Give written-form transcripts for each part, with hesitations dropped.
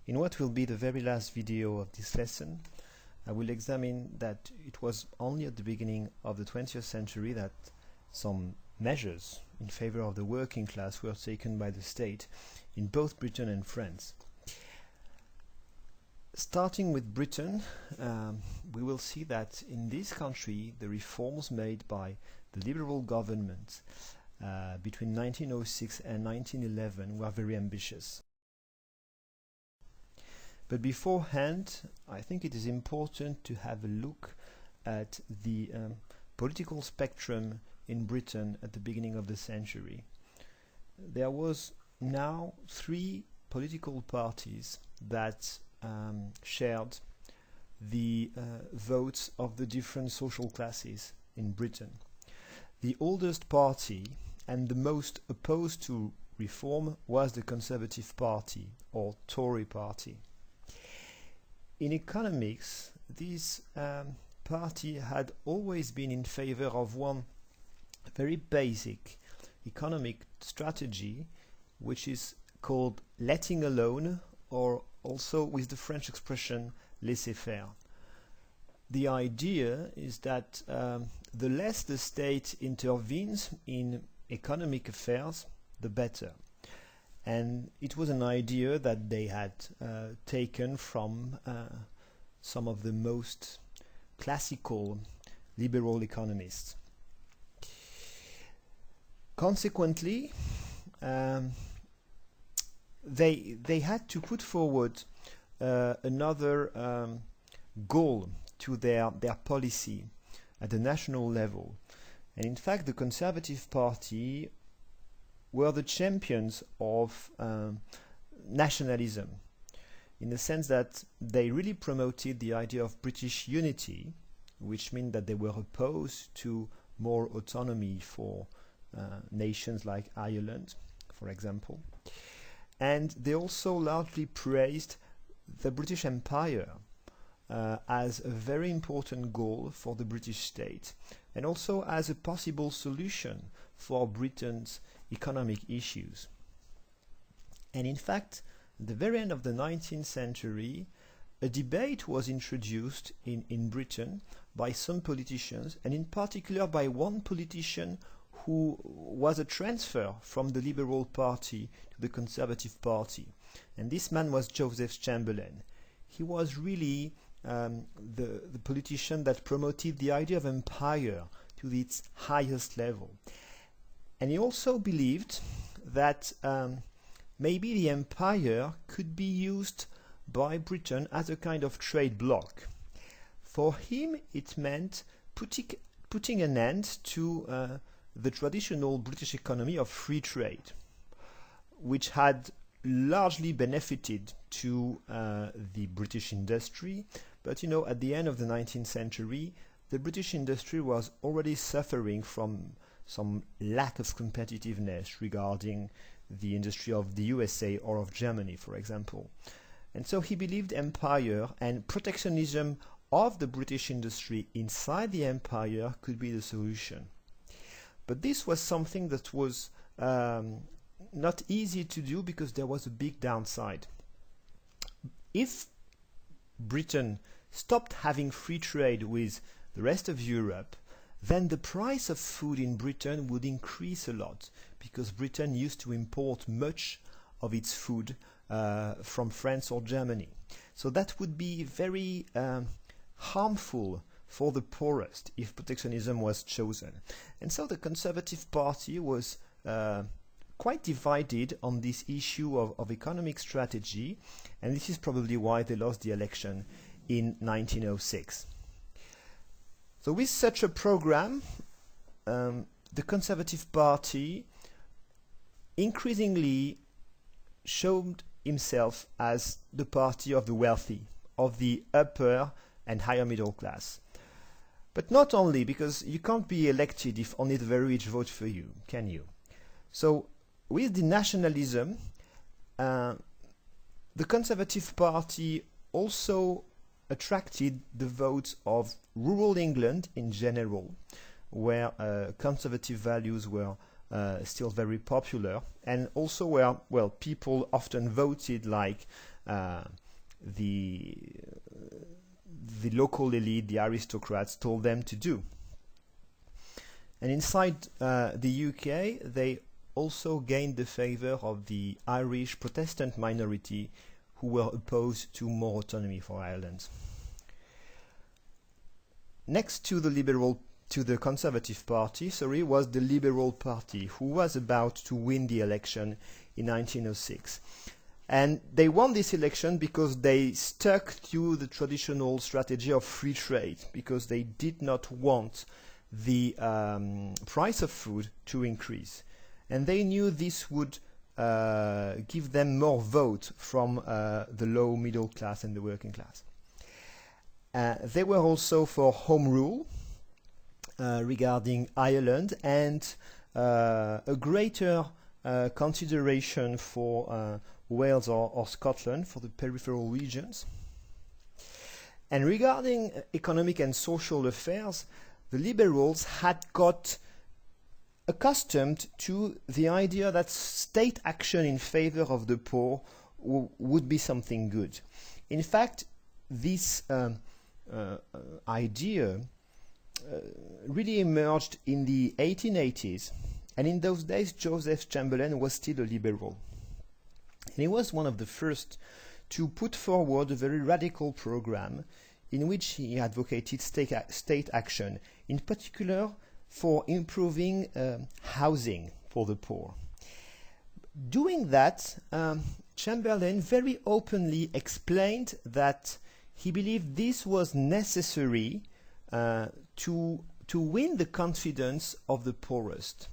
In what will be the very last video of this lesson, I will examine that it was only at the beginning of the 20th century that some measures in favor of the working class were taken by the state in both Britain and France. Starting with Britain, we will see that in this country the reforms made by the liberal government between 1906 and 1911 were very ambitious. But beforehand, I think it is important to have a look at the political spectrum in Britain at the beginning of the century. There was now three political parties that shared the votes of the different social classes in Britain. The oldest party and the most opposed to reform was the Conservative Party or Tory Party. In economics, this party had always been in favor of one very basic economic strategy, which is called letting alone, or also with the French expression laissez-faire. The idea is that the less the state intervenes in economic affairs, the better. And it was an idea that they had taken from some of the most classical liberal economists. Consequently, they had to put forward another goal to their policy at the national level. And in fact, the Conservative Party were the champions of nationalism, in the sense that they really promoted the idea of British unity, which meant that they were opposed to more autonomy for nations like Ireland, for example. And they also largely praised the British Empire as a very important goal for the British state, and also as a possible solution for Britain's economic issues. And in fact, at the very end of the 19th century, a debate was introduced in Britain by some politicians, and in particular by one politician who was a transfer from the Liberal Party to the Conservative Party. And this man was Joseph Chamberlain. He was really the politician that promoted the idea of empire to its highest level. And he also believed that maybe the empire could be used by Britain as a kind of trade bloc. For him, it meant putting an end to the traditional British economy of free trade, which had largely benefited to the British industry. But you know, at the end of the 19th century, the British industry was already suffering from some lack of competitiveness regarding the industry of the USA or of Germany, for example. And so he believed empire and protectionism of the British industry inside the empire could be the solution. But this was something that was not easy to do, because there was a big downside. If Britain stopped having free trade with the rest of Europe, then the price of food in Britain would increase a lot, because Britain used to import much of its food from France or Germany. So that would be very harmful for the poorest if protectionism was chosen. And so the Conservative Party was quite divided on this issue of economic strategy, and this is probably why they lost the election in 1906. So with such a program, the Conservative Party increasingly showed himself as the party of the wealthy, of the upper and higher middle class. But not only, because you can't be elected if only the very rich vote for you, can you? So with the nationalism, the Conservative Party also attracted the votes of rural England in general, where conservative values were still very popular, and also where, well, people often voted like the local elite, the aristocrats, told them to do. And inside the UK, they also gained the favor of the Irish Protestant minority who were opposed to more autonomy for Ireland. Next to the Conservative Party, was the Liberal Party, who was about to win the election in 1906. And they won this election because they stuck to the traditional strategy of free trade, because they did not want the price of food to increase. And they knew this would give them more vote from the low middle class and the working class. They were also for home rule regarding Ireland, and a greater consideration for Wales or Scotland, for the peripheral regions. And regarding economic and social affairs, the Liberals had got accustomed to the idea that state action in favor of the poor would be something good. In fact, this idea really emerged in the 1880s, and in those days Joseph Chamberlain was still a liberal. And he was one of the first to put forward a very radical program in which he advocated state action, in particular for improving housing for the poor. Doing that, Chamberlain very openly explained that he believed this was necessary to win the confidence of the poorest,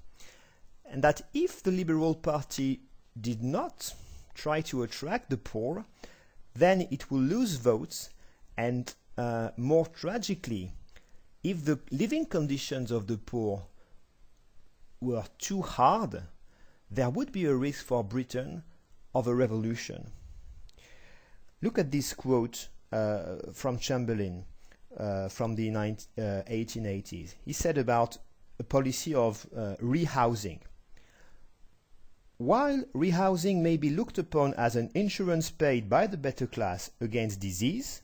and that if the Liberal Party did not try to attract the poor, then it will lose votes, and more tragically, if the living conditions of the poor were too hard, there would be a risk for Britain of a revolution. Look at this quote from Chamberlain from the 1880s. He said about a policy of rehousing. While rehousing may be looked upon as an insurance paid by the better class against disease,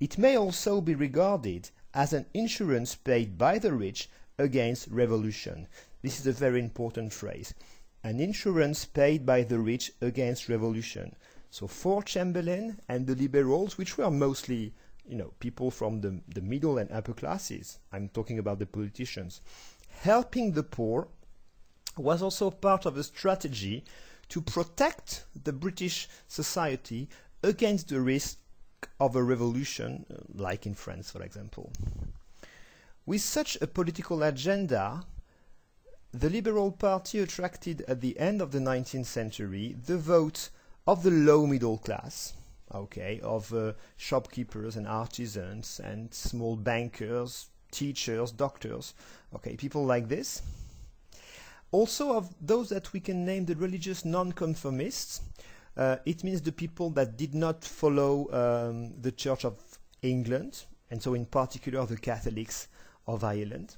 it may also be regarded as an insurance paid by the rich against revolution. This is a very important phrase. An insurance paid by the rich against revolution. So for Chamberlain and the Liberals, which were mostly people from the middle and upper classes, I'm talking about the politicians, helping the poor was also part of a strategy to protect the British society against the risk of a revolution, like in France, for example. With such a political agenda, the Liberal Party attracted at the end of the 19th century the vote of the low middle class, of shopkeepers and artisans and small bankers, teachers, doctors, people like this. Also of those that we can name the religious nonconformists. It means the people that did not follow the Church of England, and so in particular the Catholics of Ireland.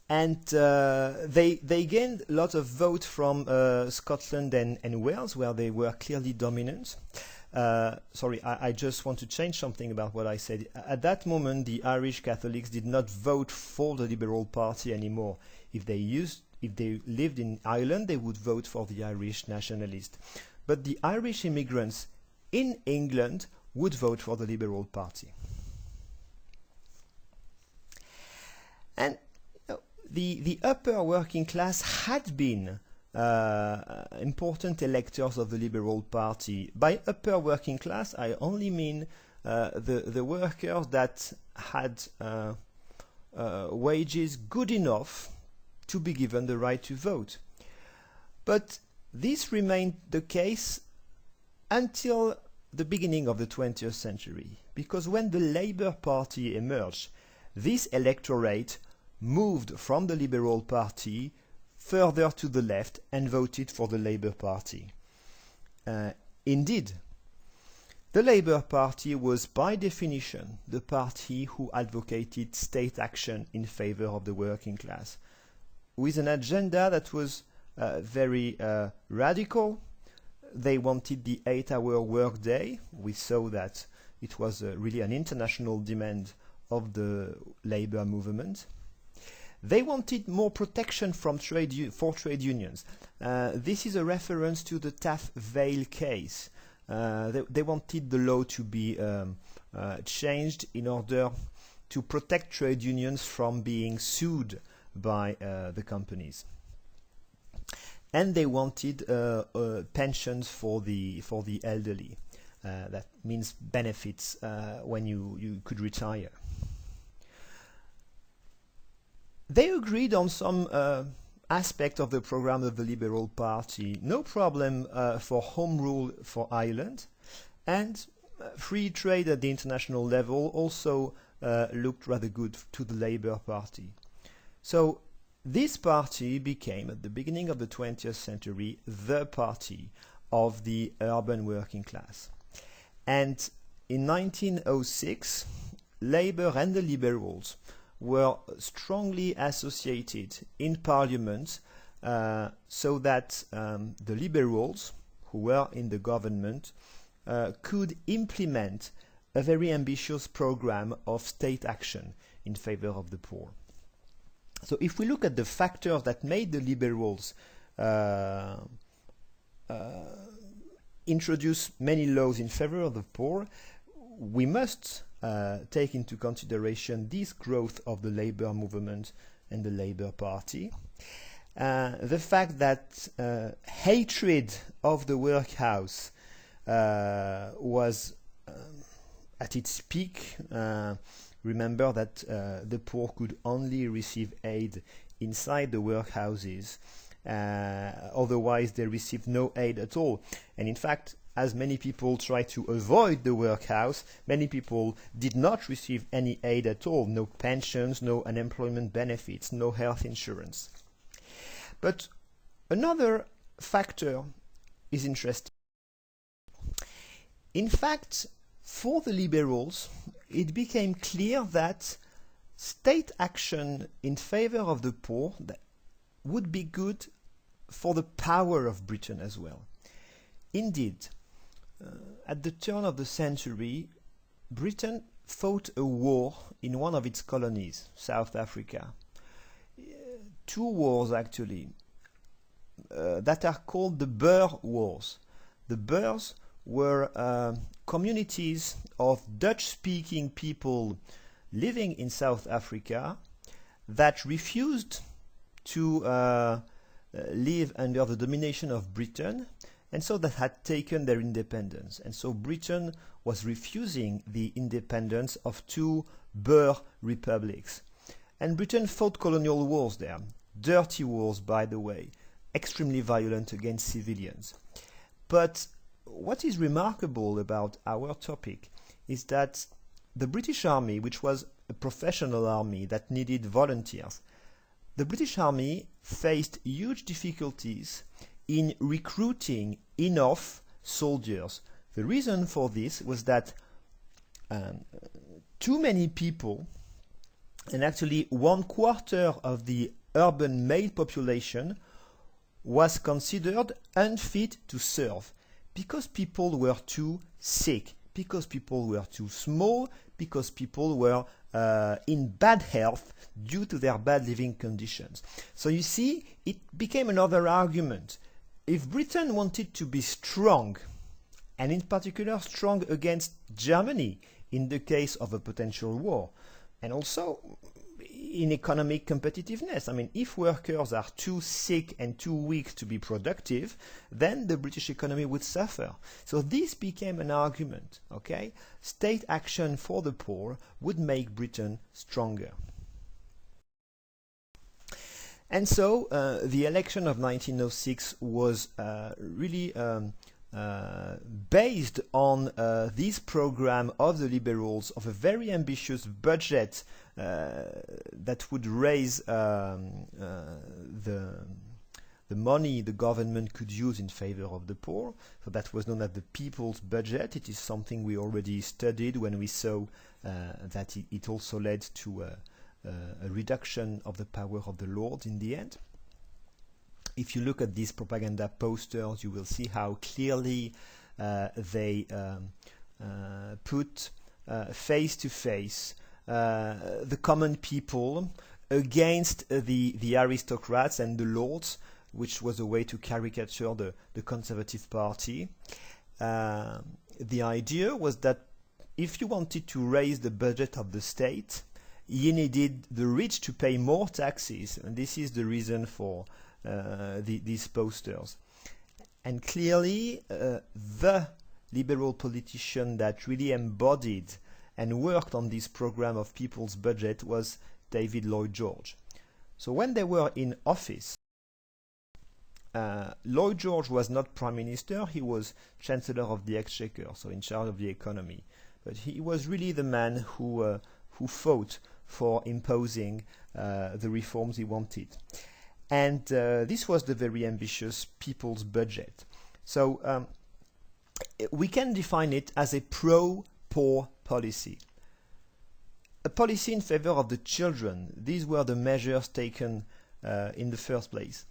And they gained a lot of votes from Scotland and Wales, where they were clearly dominant. I just want to change something about what I said. At that moment, the Irish Catholics did not vote for the Liberal Party anymore. If they lived in Ireland, they would vote for the Irish nationalists. But the Irish immigrants in England would vote for the Liberal Party. And the upper working class had been important electors of the Liberal Party. By upper working class, I only mean the workers that had wages good enough to be given the right to vote. But this remained the case until the beginning of the 20th century, because when the Labour Party emerged, this electorate moved from the Liberal Party further to the left and voted for the Labour Party. Indeed, the Labour Party was by definition the party who advocated state action in favor of the working class, with an agenda that was very radical. They wanted the 8-hour workday. We saw that it was really an international demand of the labor movement. They wanted more protection from for trade unions. This is a reference to the Taff Vale case. They wanted the law to be changed in order to protect trade unions from being sued by the companies. And they wanted pensions for the elderly. That means benefits when you could retire. They agreed on some aspect of the program of the Liberal Party. No problem for home rule for Ireland, and free trade at the international level also looked rather good to the Labour Party. So this party became, at the beginning of the 20th century, the party of the urban working class. And in 1906, Labour and the Liberals were strongly associated in Parliament, so that the Liberals, who were in the government, could implement a very ambitious program of state action in favor of the poor. So if we look at the factors that made the Liberals introduce many laws in favor of the poor, we must take into consideration this growth of the labor movement and the Labour Party. The fact that hatred of the workhouse was at its peak. Remember that the poor could only receive aid inside the workhouses. Otherwise, they received no aid at all. And in fact, as many people tried to avoid the workhouse, many people did not receive any aid at all. No pensions, no unemployment benefits, no health insurance. But another factor is interesting. In fact, for the Liberals, it became clear that state action in favor of the poor would be good for the power of Britain as well. Indeed, at the turn of the century, Britain fought a war in one of its colonies, South Africa. Two wars, actually, that are called the Boer Wars. The Boers were communities of Dutch-speaking people living in South Africa that refused to live under the domination of Britain, and so that had taken their independence. And so Britain was refusing the independence of two Boer republics. And Britain fought colonial wars there, dirty wars, by the way, extremely violent against civilians. But what is remarkable about our topic is that the British Army, which was a professional army that needed volunteers, the British Army faced huge difficulties in recruiting enough soldiers. The reason for this was that too many people, and actually 1/4 of the urban male population, was considered unfit to serve because people were too sick, because people were too small, because people were in bad health due to their bad living conditions. So you see, it became another argument. If Britain wanted to be strong, and in particular strong against Germany in the case of a potential war, and also in economic competitiveness, I mean, if workers are too sick and too weak to be productive, then the British economy would suffer. So this became an argument, okay? State action for the poor would make Britain stronger. And so the election of 1906 was really based on this program of the Liberals of a very ambitious budget that would raise the money the government could use in favor of the poor. So that was known as the People's Budget. It is something we already studied when we saw that it also led to a reduction of the power of the Lords in the end. if you look at these propaganda posters, you will see how clearly they put face to face the common people against the aristocrats and the lords, which was a way to caricature the Conservative Party. The idea was that if you wanted to raise the budget of the state, you needed the rich to pay more taxes, and this is the reason for these posters. And clearly, the liberal politician that really embodied and worked on this program of people's budget was David Lloyd George. So when they were in office, Lloyd George was not Prime Minister, he was Chancellor of the Exchequer, so in charge of the economy. But he was really the man who fought for imposing the reforms he wanted. And this was the very ambitious people's budget. So we can define it as a pro-poor policy. A policy in favor of the children. These were the measures taken in the first place.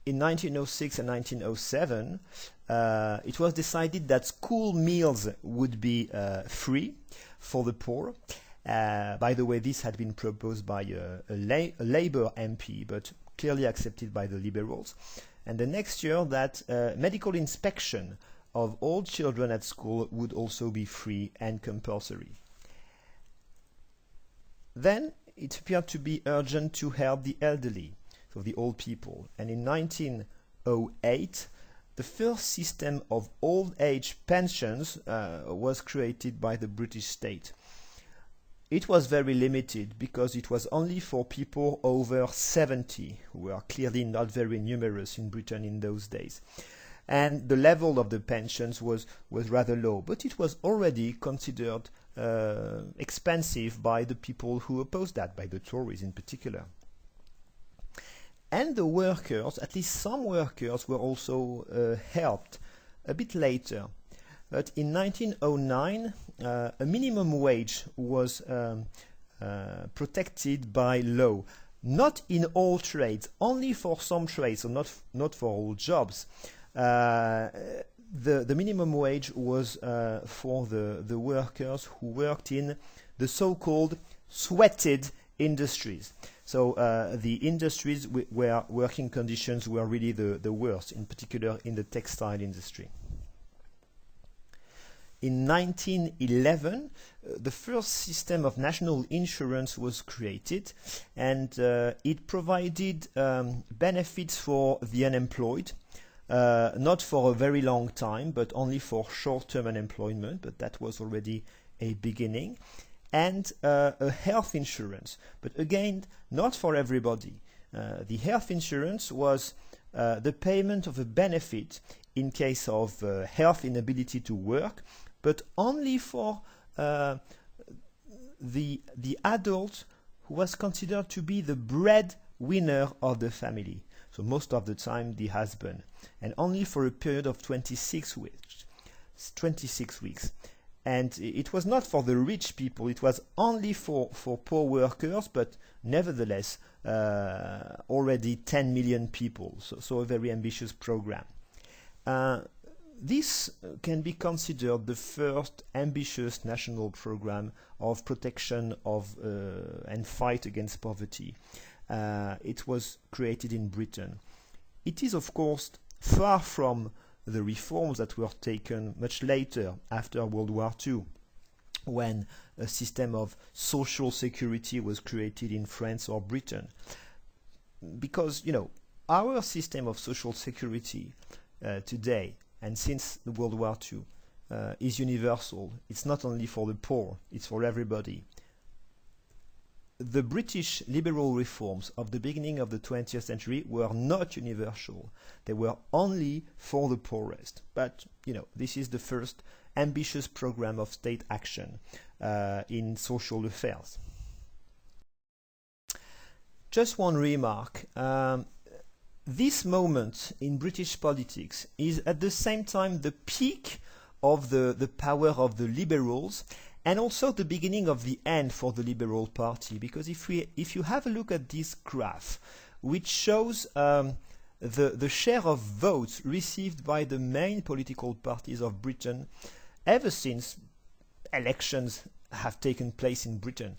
In 1906 and 1907, it was decided that school meals would be free for the poor. By the way, this had been proposed by a Labour MP, but clearly accepted by the Liberals. And the next year, that medical inspection of all children at school would also be free and compulsory. Then it appeared to be urgent to help the elderly, so the old people. And in 1908, the first system of old age pensions was created by the British state. It was very limited because it was only for people over 70, who were clearly not very numerous in Britain in those days. And the level of the pensions was rather low, but it was already considered expensive by the people who opposed that, by the Tories in particular. And the workers, at least some workers, were also helped a bit later. But in 1909, a minimum wage was protected by law. Not in all trades, only for some trades, so not for all jobs. The minimum wage was for the workers who worked in the so-called sweated industries. So the industries where working conditions were really the worst, in particular in the textile industry. In 1911, the first system of national insurance was created, and it provided benefits for the unemployed, not for a very long time, but only for short-term unemployment, but that was already a beginning, and a health insurance, but again, not for everybody. The health insurance was the payment of a benefit in case of health inability to work, but only for the adult who was considered to be the breadwinner of the family. So most of the time the husband, and only for a period of 26 weeks. And it was not for the rich people, it was only for poor workers, but nevertheless already 10 million people, so a very ambitious program. This can be considered the first ambitious national program of protection of and fight against poverty. It was created in Britain. It is, of course, far from the reforms that were taken much later, after World War II, when a system of social security was created in France or Britain. Because, our system of social security today, and since the World War II, is universal. It's not only for the poor, it's for everybody. The British liberal reforms of the beginning of the 20th century were not universal. They were only for the poorest. But, this is the first ambitious program of state action in social affairs. Just one remark. This moment in British politics is at the same time the peak of the power of the liberals, and also the beginning of the end for the Liberal Party. Because if you have a look at this graph, which shows the share of votes received by the main political parties of Britain ever since elections have taken place in Britain.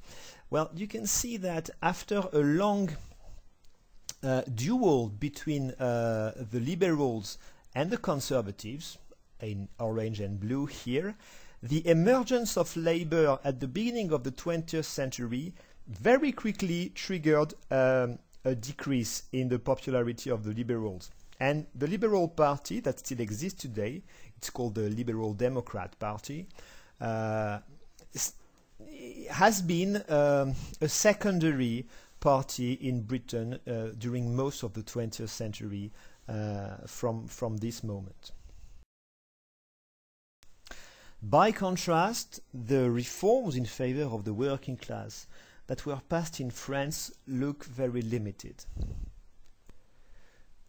Well, you can see that after a long duel between the Liberals and the Conservatives, in orange and blue here, the emergence of Labour at the beginning of the 20th century very quickly triggered a decrease in the popularity of the Liberals. And the Liberal Party that still exists today, it's called the Liberal Democrat Party, has been a secondary party in Britain during most of the 20th century from this moment. By contrast, the reforms in favor of the working class that were passed in France look very limited.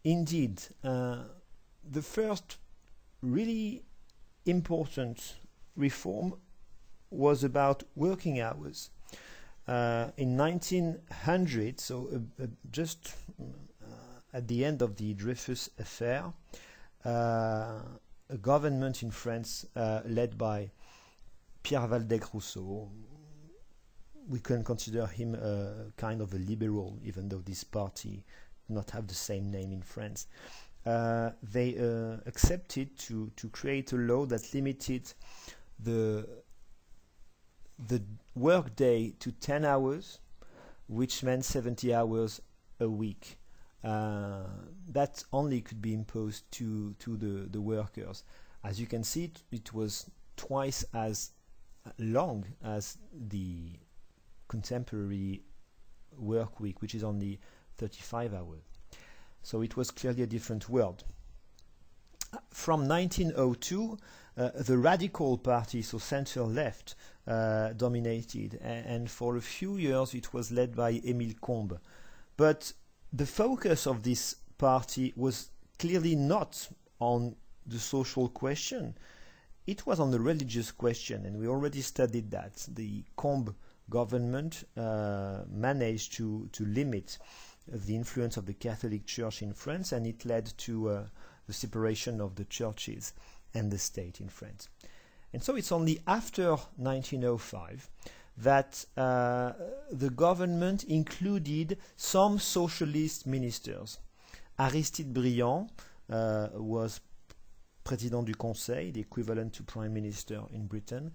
Indeed, the first really important reform was about working hours. In 1900, so just at the end of the Dreyfus affair, a government in France led by Pierre Waldeck-Rousseau, we can consider him a kind of a liberal, even though this party did not have the same name in France. They accepted to create a law that limited the work day to 10 hours, which meant 70 hours a week. That only could be imposed to the workers. As you can see, it was twice as long as the contemporary work week, which is only 35 hours. So it was clearly a different world. From 1902, the Radical Party, so center-left, dominated, and for a few years it was led by Émile Combes. But the focus of this party was clearly not on the social question. It was on the religious question, and we already studied that. The Combes government managed to limit the influence of the Catholic Church in France, and it led to the separation of the churches and the state in France. And so it's only after 1905 that the government included some socialist ministers. Aristide Briand was Président du Conseil, the equivalent to Prime Minister in Britain,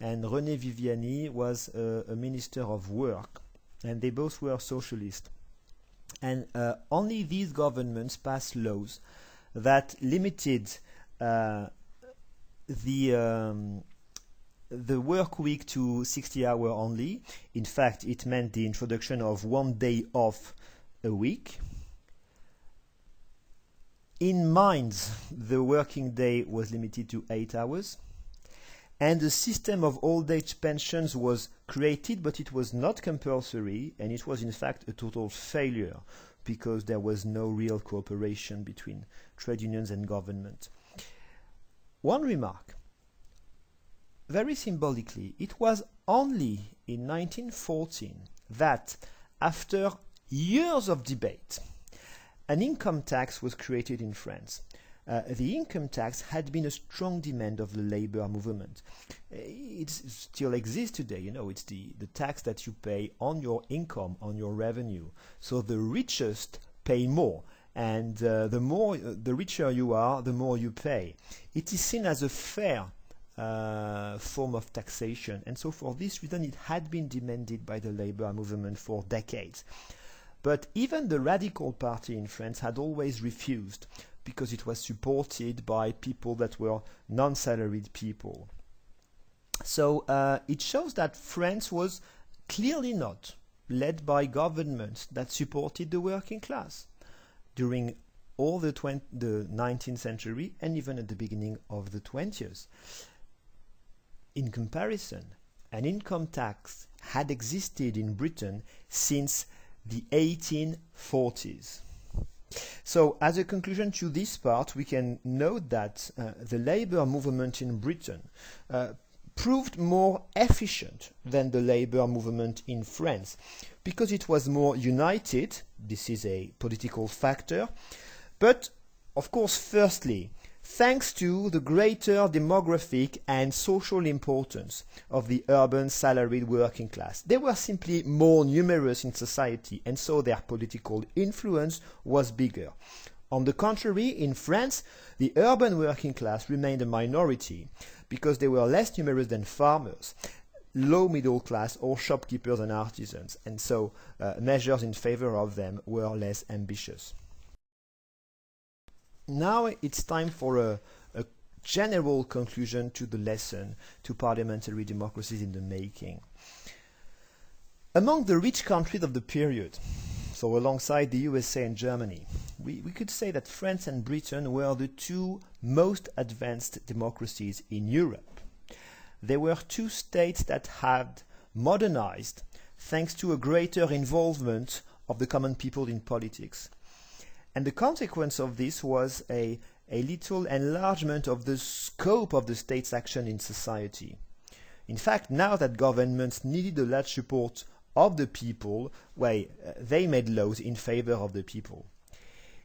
and René Viviani was a Minister of Work, and they both were socialist. And only these governments passed laws that limited the work week to 60 hours only. In fact, it meant the introduction of 1 day off a week. In mines, the working day was limited to 8 hours. And a system of old age pensions was created, but it was not compulsory, and it was in fact a total failure because there was no real cooperation between trade unions and government. One remark. Very symbolically, it was only in 1914 that, after years of debate, an income tax was created in France. The income tax had been a strong demand of the labor movement. It still exists today, you know, it's the tax that you pay on your income, on your revenue. So the richest pay more, and the richer you are, the more you pay. It is seen as a fair form of taxation, and so for this reason it had been demanded by the labor movement for decades. But even the Radical Party in France had always refused, because it was supported by people that were non-salaried people. So it shows that France was clearly not led by governments that supported the working class during all the 19th century and even at the beginning of the 20th. In comparison, an income tax had existed in Britain since the 1840s. So, as a conclusion to this part, we can note that the labor movement in Britain proved more efficient than the labor movement in France because it was more united. This is a political factor. But, of course, firstly, thanks to the greater demographic and social importance of the urban salaried working class. They were simply more numerous in society, and so their political influence was bigger. On the contrary, in France, the urban working class remained a minority because they were less numerous than farmers, low middle class, or shopkeepers and artisans, and so measures in favor of them were less ambitious. Now it's time for a general conclusion to the lesson, to parliamentary democracies in the making. Among the rich countries of the period, so alongside the USA and Germany, we could say that France and Britain were the two most advanced democracies in Europe. They were two states that had modernized thanks to a greater involvement of the common people in politics. And the consequence of this was a little enlargement of the scope of the state's action in society. In fact, now that governments needed the large support of the people, they made laws in favor of the people.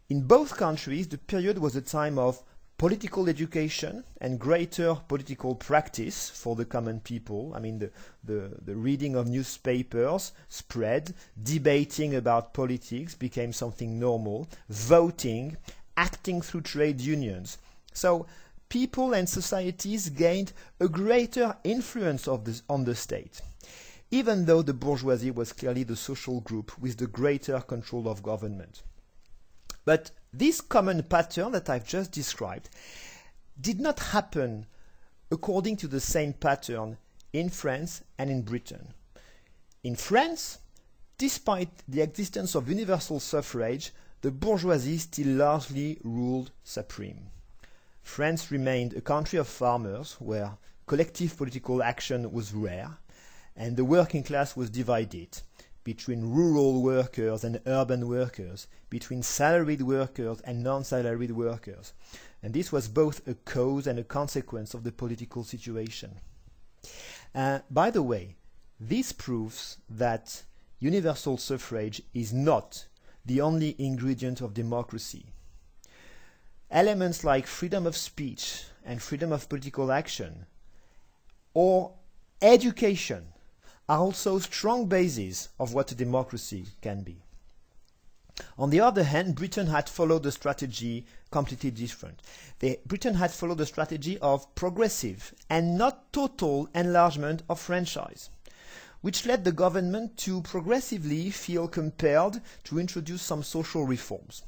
In both countries, the period was a time of political education and greater political practice for the common people. I mean, the reading of newspapers spread, debating about politics became something normal, voting, acting through trade unions. So people and societies gained a greater influence on the state, even though the bourgeoisie was clearly the social group with the greater control of government. But this common pattern that I've just described did not happen according to the same pattern in France and in Britain. In France, despite the existence of universal suffrage, the bourgeoisie still largely ruled supreme. France remained a country of farmers where collective political action was rare, and the working class was divided between rural workers and urban workers, between salaried workers and non-salaried workers. And this was both a cause and a consequence of the political situation. By the way, this proves that universal suffrage is not the only ingredient of democracy. Elements like freedom of speech and freedom of political action, or education, are also strong bases of what a democracy can be. On the other hand, Britain had followed a strategy completely different. Britain had followed a strategy of progressive and not total enlargement of franchise, which led the government to progressively feel compelled to introduce some social reforms,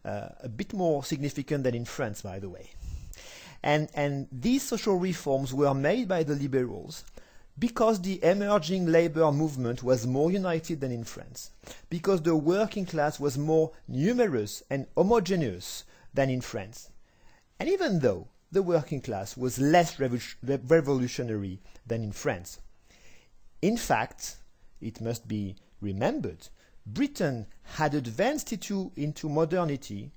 a bit more significant than in France, by the way. And these social reforms were made by the liberals because the emerging labor movement was more united than in France, because the working class was more numerous and homogeneous than in France, and even though the working class was less revolutionary than in France. In fact, it must be remembered, Britain had advanced into modernity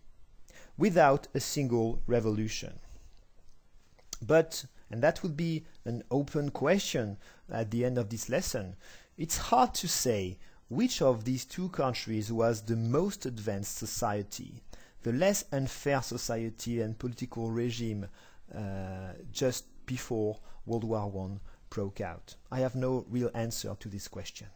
without a single revolution. But, and that would be an open question at the end of this lesson, it's hard to say which of these two countries was the most advanced society, the less unfair society and political regime just before World War I broke out. I have no real answer to this question.